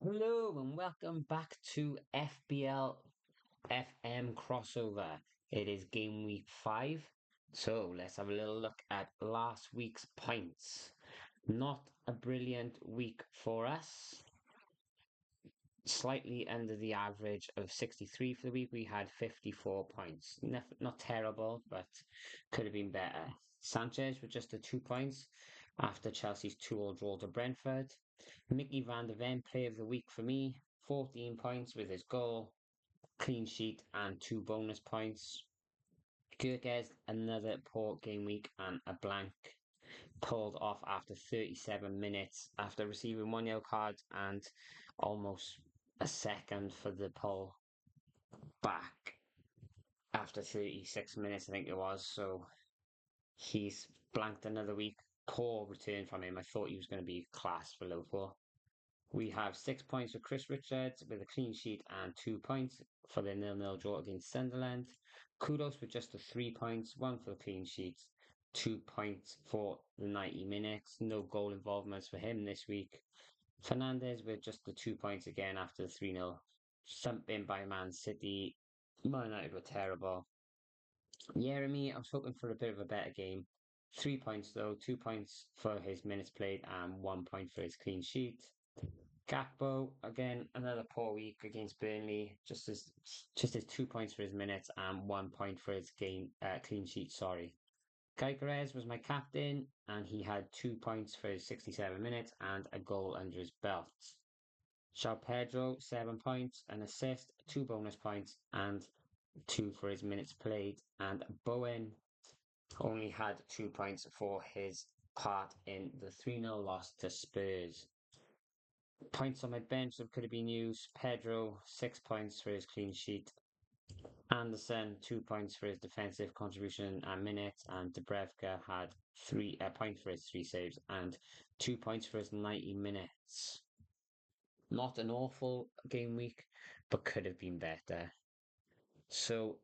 Hello and welcome back to FBL FM crossover. It is game week 5. So let's have a little look at last week's points. Not a brilliant week for us. Slightly under the average of 63 for the week. We had 54 points. Not terrible, but could have been better. Sanchez with just the 2 points after Chelsea's 2-all draw to Brentford. Mickey van der Ven, player of the week for me, 14 points with his goal, clean sheet, and 2 bonus points. Gurgez, another poor game week and a blank, pulled off after 37 minutes after receiving one yellow card and almost a second for the pull back after 36 minutes, I think it was. So he's blanked another week. Poor return from him. I thought he was going to be class for Liverpool. We have 6 points for Chris Richards with a clean sheet and 2 points for the 0-0 draw against Sunderland. Kudos with just the 3 points, one for the clean sheets, 2 points for the 90 minutes. No goal involvements for him this week. Fernandez with just the 2 points again after the 3-0 thumping by Man City. Man United were terrible. Jeremy, I was hoping for a bit of a better game. 3 points though, 2 points for his minutes played and 1 point for his clean sheet. Gakpo again, another poor week against Burnley. Just his 2 points for his minutes and 1 point for his clean sheet. Sorry. Gyökeres was my captain, and he had 2 points for his 67 minutes and a goal under his belt. João Pedro 7 points, an assist, 2 bonus points, and two for his minutes played. And Bowen only had 2 points for his part in the 3-0 loss to Spurs. Points on my bench that could have been used. Pedro, 6 points for his clean sheet. Anderson, 2 points for his defensive contribution and minutes. And Dubravka had 3 points for his 3 saves and 2 points for his 90 minutes. Not an awful game week, but could have been better. So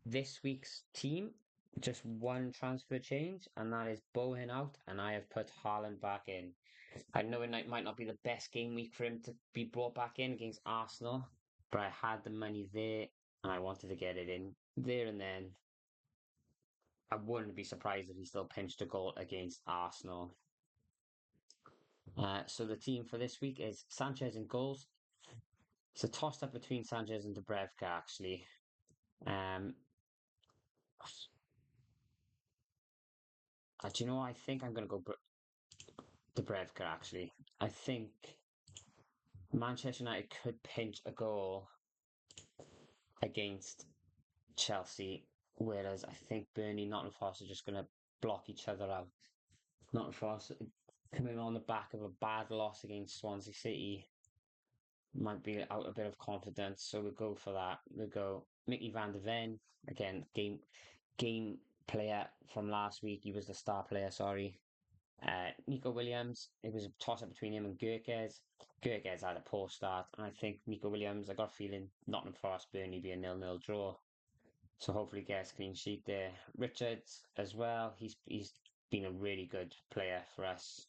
this week's team, just one transfer change, and that is Bowen out, and I have put Haaland back in. I know it might not be the best game week for him to be brought back in against Arsenal, but I had the money there and I wanted to get it in there and then. I wouldn't be surprised if he still pinched a goal against Arsenal. So the team for this week is Sanchez in goals. It's a toss up between Sanchez and Dubravka, actually. Um, do you know what? I think I'm going to go Dubravka, actually. I think Manchester United could pinch a goal against Chelsea, whereas I think Burnley, Nottingham Forest are just going to block each other out. Nottingham Forest coming on the back of a bad loss against Swansea City might be out a bit of confidence, so we'll go for that. We'll go Mickey van der Ven, again, game player from last week. He was the star player, sorry. Nico Williams, it was a toss up between him and Gurkes. Gurkes had a poor start, and I think Nico Williams, I got a feeling Nottingham Forest Burnley be a 0-0 draw. So hopefully gets a clean sheet there. Richards as well. He's been a really good player for us.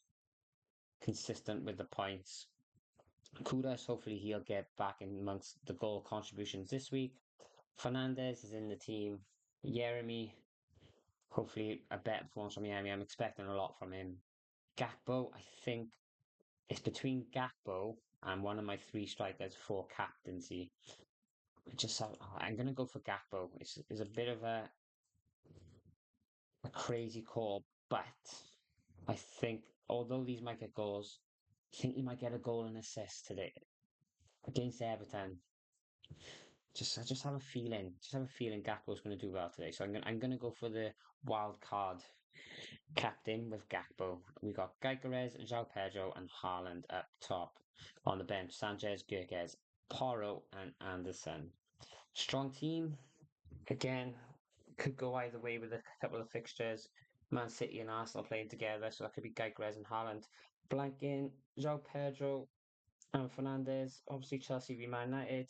Consistent with the points. Kudos, hopefully he'll get back in amongst the goal contributions this week. Fernandez is in the team. Jeremy, hopefully a better performance from Jeremy. I'm expecting a lot from him. Gakpo, I think it's between Gakpo and one of my 3 strikers for captaincy. I'm going to go for Gakpo. It's a bit of a crazy call, but I think although these might get goals, I think he might get a goal and assist today against Everton. I just have a feeling. Just have a feeling Gakpo's going to do well today. So I'm gonna go for the wild card captain with Gakpo. We got Gyökeres, João Pedro, and Haaland up top. On the bench, Sanchez, Gurkes, Porro, and Anderson. Strong team. Again, could go either way with a couple of fixtures. Man City and Arsenal playing together, so that could be Gyökeres and Haaland. Blanking, João Pedro and Fernandez. Obviously, Chelsea v Man United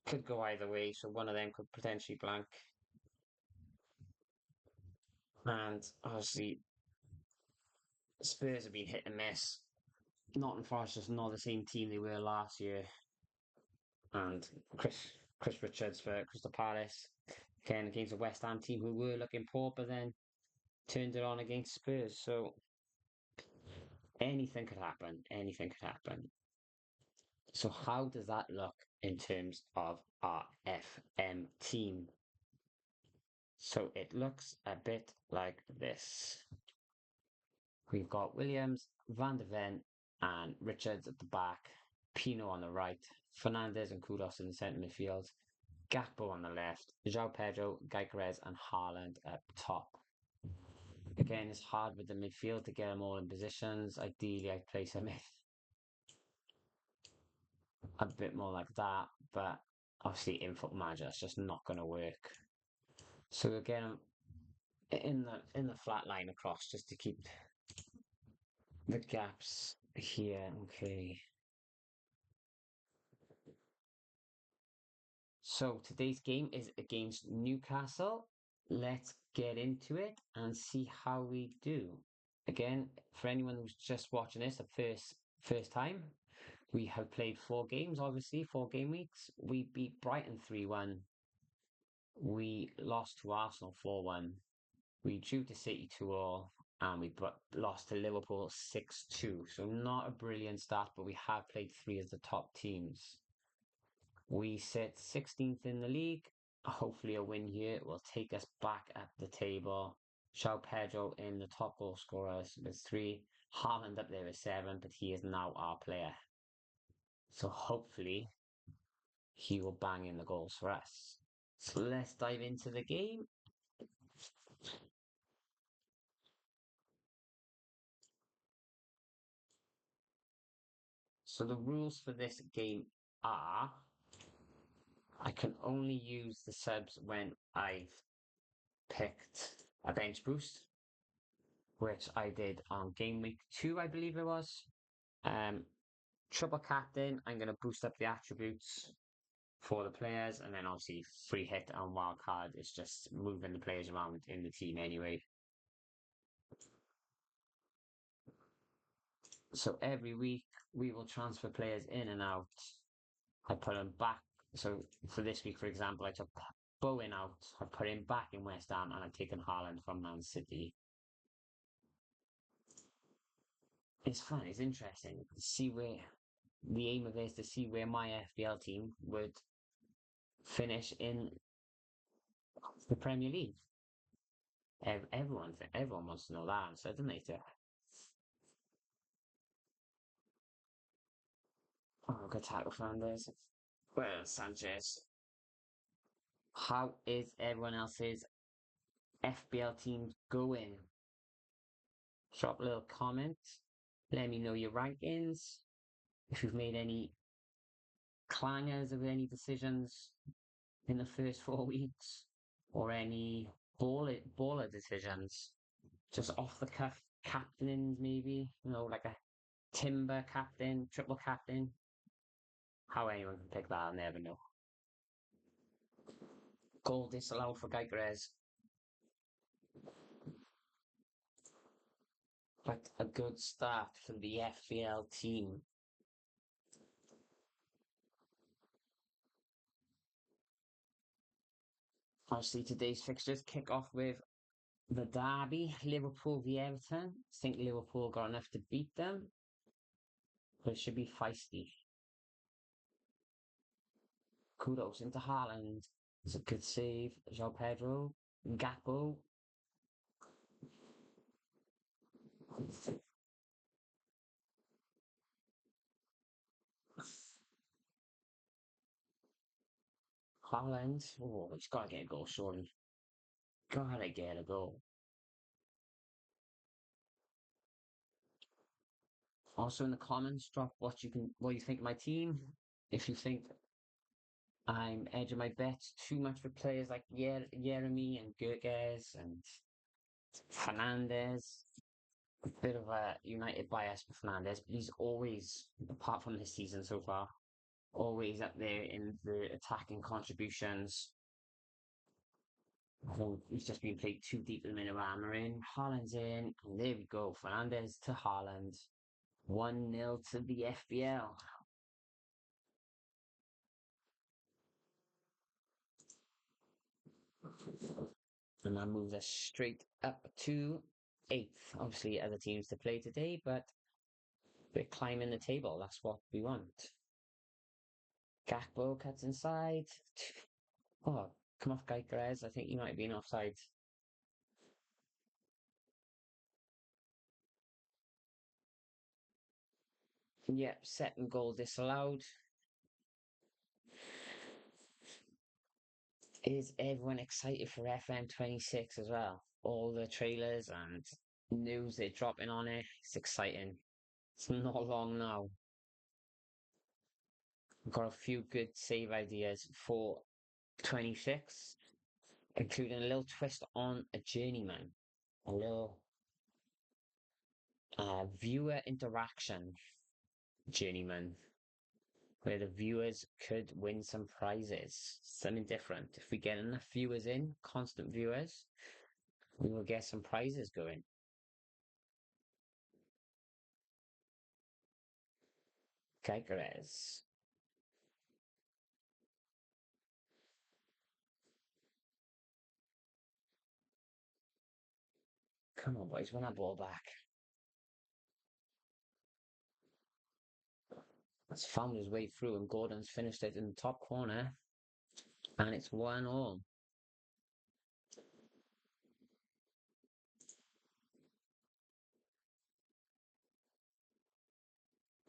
could go either way, so one of them could potentially blank. And obviously, Spurs have been hit and miss. Nottingham Forest just not the same team they were last year. And Chris Richards for Crystal Palace. Again, against a West Ham team who were looking poor, but then turned it on against Spurs. So anything could happen. Anything could happen. So how does that look in terms of our FM team? So it looks a bit like this. We've got Williams, Van der Ven, and Richards at the back, Pino on the right, Fernandez and Kudos in the centre midfield, Gakpo on the left, João Pedro, Gyökeres, and Haaland up top. Again, it's hard with the midfield to get them all in positions. Ideally, I'd place them a bit more like that, but obviously in Football Manager, it's just not going to work. So again, in the flat line across just to keep the gaps here. Okay. So today's game is against Newcastle. Let's get into it and see how we do. Again, for anyone who's just watching this, the first time, we have played 4 games, obviously, 4 game weeks. We beat Brighton 3-1. We lost to Arsenal 4-1. We drew to City 2-2, and we lost to Liverpool 6-2. So not a brilliant start, but we have played 3 of the top teams. We sit 16th in the league. Hopefully a win here will take us back up the table. João Pedro in the top goal scorers with 3. Haaland up there with 7, but he is now our player. So hopefully he will bang in the goals for us. So let's dive into the game. So the rules for this game are I can only use the subs when I've picked a bench boost, which I did on Gameweek 2, I believe it was. Triple captain, I'm going to boost up the attributes for the players, and then obviously free hit and wild card is just moving the players around in the team anyway. So every week we will transfer players in and out. I put them back. So for this week, for example, I took Bowen out. I put him back in West Ham, and I've taken Haaland from Man City. It's fun. It's interesting to see where the aim of it is to see where my FPL team would finish in the Premier League. Everyone wants to know that answer, doesn't they? Oh, good tackle, Fernandez. Well, Sanchez. How is everyone else's FBL team going? Drop a little comment. Let me know your rankings. If you've made any clangers of any decisions in the first 4 weeks, or any baller decisions, just off the cuff captains, maybe, like a timber captain, triple captain. How anyone can pick that, I'll never know. Goal disallowed for Gyökeres. But a good start for the FPL team. Obviously, today's fixtures kick off with the derby, Liverpool v Everton. I think Liverpool got enough to beat them, but it should be feisty. Kudos into Haaland. It's a good save. João Pedro. Gakpo. Haaland. Oh, he's got to get a goal, surely. Gotta get a goal. Also in the comments, drop what you think of my team. If you think I'm edging my bets too much for players like Jeremy and Gyökeres and Fernandez. A bit of a United bias for Fernandez, but he's always, apart from this season so far, always up there in the attacking contributions. So he's just been played too deep in the middle of armour in. Haaland's in, and there we go. Fernandez to Haaland. 1-0 to the FPL. And that moves us straight up to eighth. Obviously, other teams to play today, but we're climbing the table. That's what we want. Gakpo cuts inside. Oh, come off Gyökeres. I think he might have been offside. Yep, second goal disallowed. Is everyone excited for FM26 as well? All the trailers and news they're dropping on it. It's exciting. It's not long now. We've got a few good save ideas for 26, including a little twist on a journeyman, a little viewer interaction journeyman, where the viewers could win some prizes, something different. If we get enough viewers in, constant viewers, we will get some prizes going. Gyökeres. Come on, boys, win that ball back. It's found his way through, and Gordon's finished it in the top corner, and it's 1-1.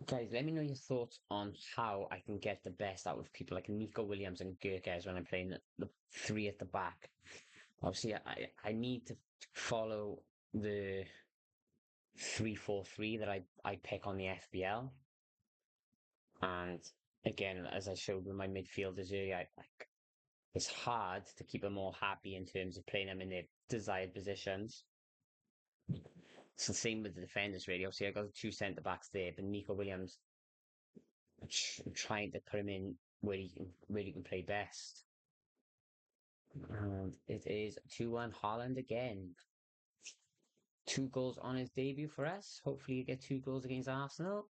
Guys, let me know your thoughts on how I can get the best out of people like Nico Williams and Gyökeres when I'm playing the three at the back. Obviously, I need to follow the 3-4-3 that I pick on the FBL. And again, as I showed with my midfielders earlier, it's hard to keep them all happy in terms of playing them in their desired positions. It's the same with the defenders, really. Obviously, I got the two centre backs there, but Nico Williams, I'm trying to put him in where he can play best. And it is 2-1 Haaland again. 2 goals on his debut for us. Hopefully, you get 2 goals against Arsenal.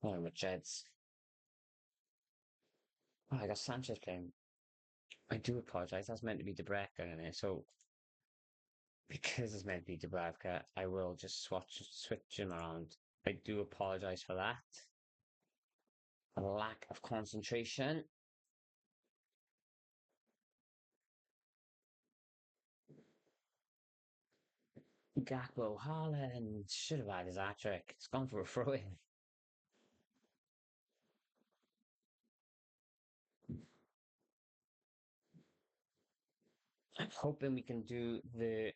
Oh, Richards. Oh, I got Sanchez playing. I do apologise. That's meant to be Dubravka in there. So, because it's meant to be Dubravka, I will just switch him around. I do apologise for that. A lack of concentration. Gakpo, Haaland should have had his hat trick. It's gone for a throw in. I'm hoping we can do the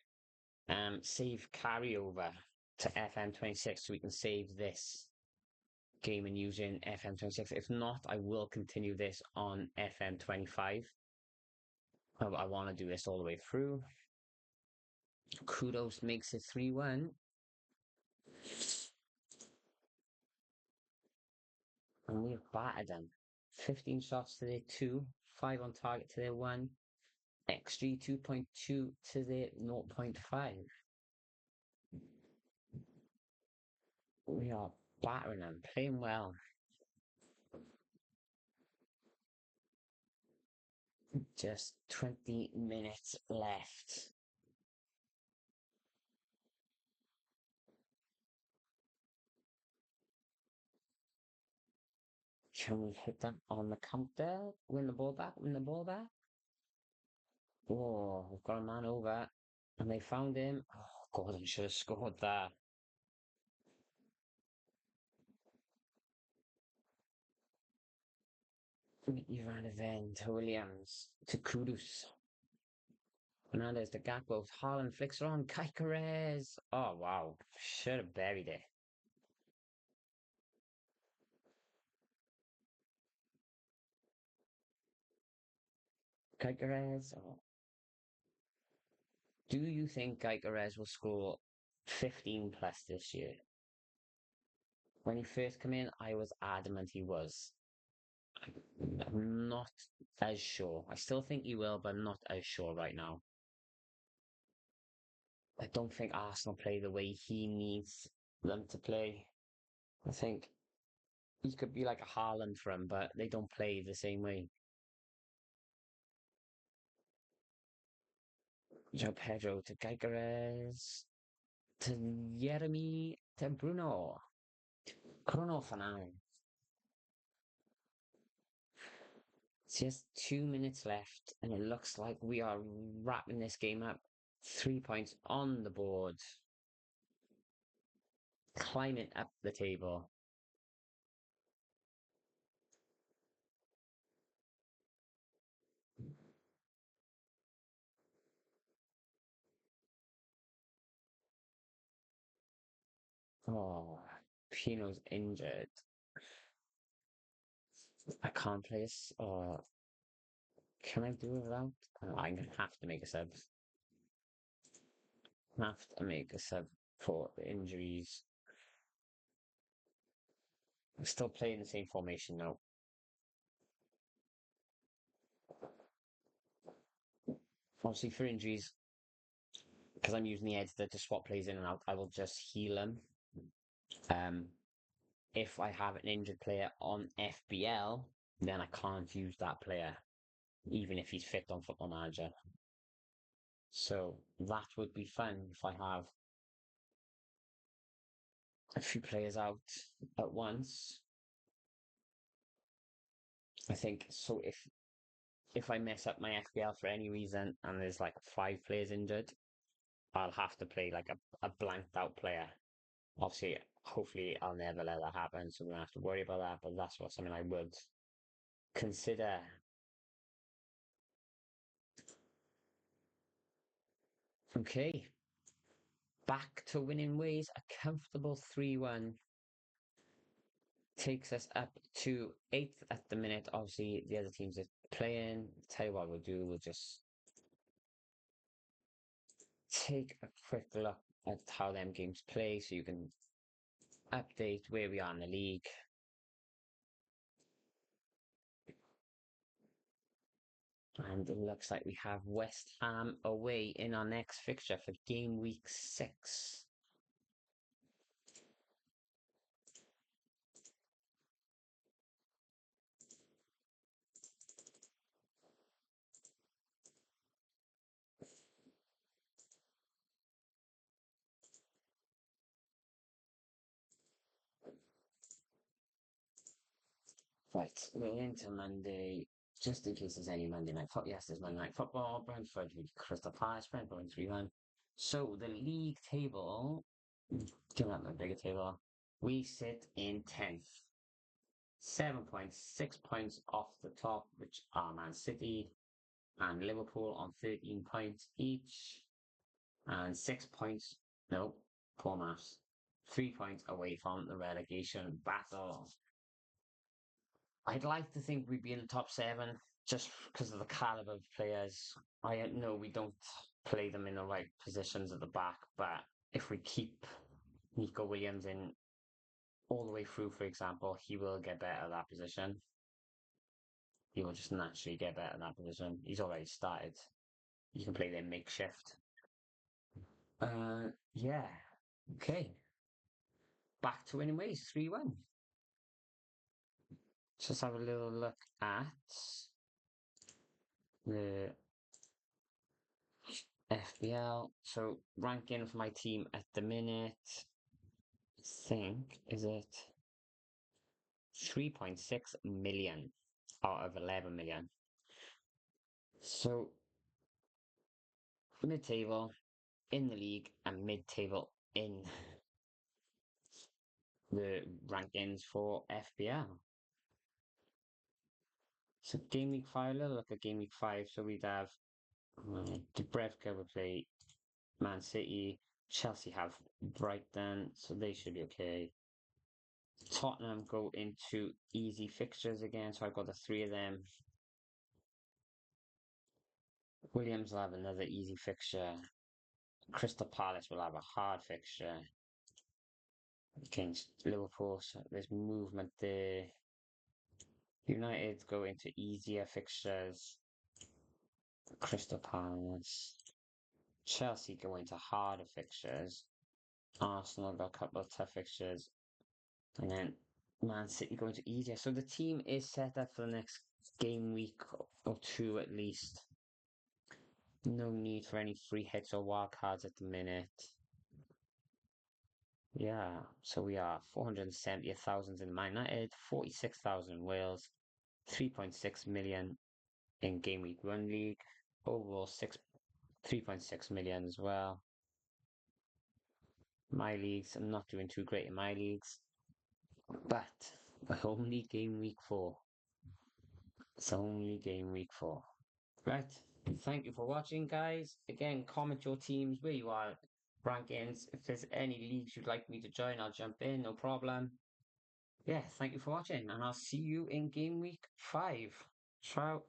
save carryover to FM26 so we can save this game and using FM26. If not, I will continue this on FM25. I want to do this all the way through. Kudos makes it 3-1. And we've battered them. 15 shots to their 2, 5 on target to their 1, XG 2.2 to their 0.5. We are battering them, playing well. Just 20 minutes left. Can we hit them on the counter? Win the ball back, win the ball back. Oh, we've got a man over. And they found him. Oh, Gordon should have scored that. Van to Williams to Kudus. Fernandez to Gakpo. Haaland flicks it on. Gyökeres. Oh, wow. Should have buried it. Gyökeres. Oh. Do you think Gyökeres will score 15 plus this year? When he first came in, I was adamant he was. I'm not as sure. I still think he will, but I'm not as sure right now. I don't think Arsenal play the way he needs them to play. I think he could be like a Haaland for him, but they don't play the same way. Joe Pedro to Gyökeres to Jeremy to Bruno Fernandes. It's just 2 minutes left, and it looks like we are wrapping this game up. 3 points on the board, climbing up the table. Oh, Pino's injured. I can't play this. Or can I do it without? I'm gonna have to make a sub. Have to make a sub for the injuries. I'm still playing the same formation now. Obviously, for injuries, because I'm using the editor to swap plays in and out, I will just heal him. Um, if I have an injured player on FPL, then I can't use that player, even if he's fit on Football Manager. So that would be fun if I have a few players out at once. I think so. If I mess up my FPL for any reason and there's like 5 players injured, I'll have to play like a blanked out player. Obviously, hopefully, I'll never let that happen, so we don't have to worry about that. But that's what something I would consider. Okay, back to winning ways. A comfortable 3-1 takes us up to 8th at the minute. Obviously, the other teams are playing. Tell you what we'll do. We'll just take a quick look at how them games play so you can update where we are in the league. And it looks like we have West Ham away in our next fixture for game week 6. Right, we're into Monday. Just in case there's any Monday night football. Yes, there's Monday night football. Brentford, Crystal Palace, Brentford 3-1. So the league table, give up the bigger table. We sit in 10th. 7 points, 6 points off the top, which are Man City and Liverpool on 13 points each. And 6 points, no, poor maths. 3 points away from the relegation battle. I'd like to think we'd be in the top 7 just because of the caliber of players. I know we don't play them in the right positions at the back, but if we keep Nico Williams in all the way through, for example, he will get better at that position. He will just naturally get better at that position. He's already started. You can play them makeshift. Yeah. Okay. Back to winning ways, 3-1. Just have a little look at the FPL. So ranking for my team at the minute, I think, is it 3.6 million out of 11 million. So mid-table in the league and mid-table in the rankings for FPL. So game week 5, a little look at game week 5. So we'd have Dubravka would play Man City. Chelsea have Brighton, so they should be okay. Tottenham go into easy fixtures again, so I've got the 3 of them. Williams will have another easy fixture. Crystal Palace will have a hard fixture. against Liverpool. So there's movement there. United go into easier fixtures. Crystal Palace. Chelsea go into harder fixtures. Arsenal got a couple of tough fixtures. And then Man City going to easier. So the team is set up for the next game week or two at least. No need for any free hits or wild cards at the minute. Yeah, so we are 470,000 in Man United, 46,000 in Wales, 3.6 million in Game Week 1 League, overall 3.6 million as well. My leagues, I'm not doing too great in my leagues, but only Game Week 4. It's only Game Week 4. Right. Thank you for watching, guys. Again, comment your teams where you are rankings. If there's any leagues you'd like me to join, I'll jump in, no problem. Yeah, thank you for watching, and I'll see you in game week 5. Ciao.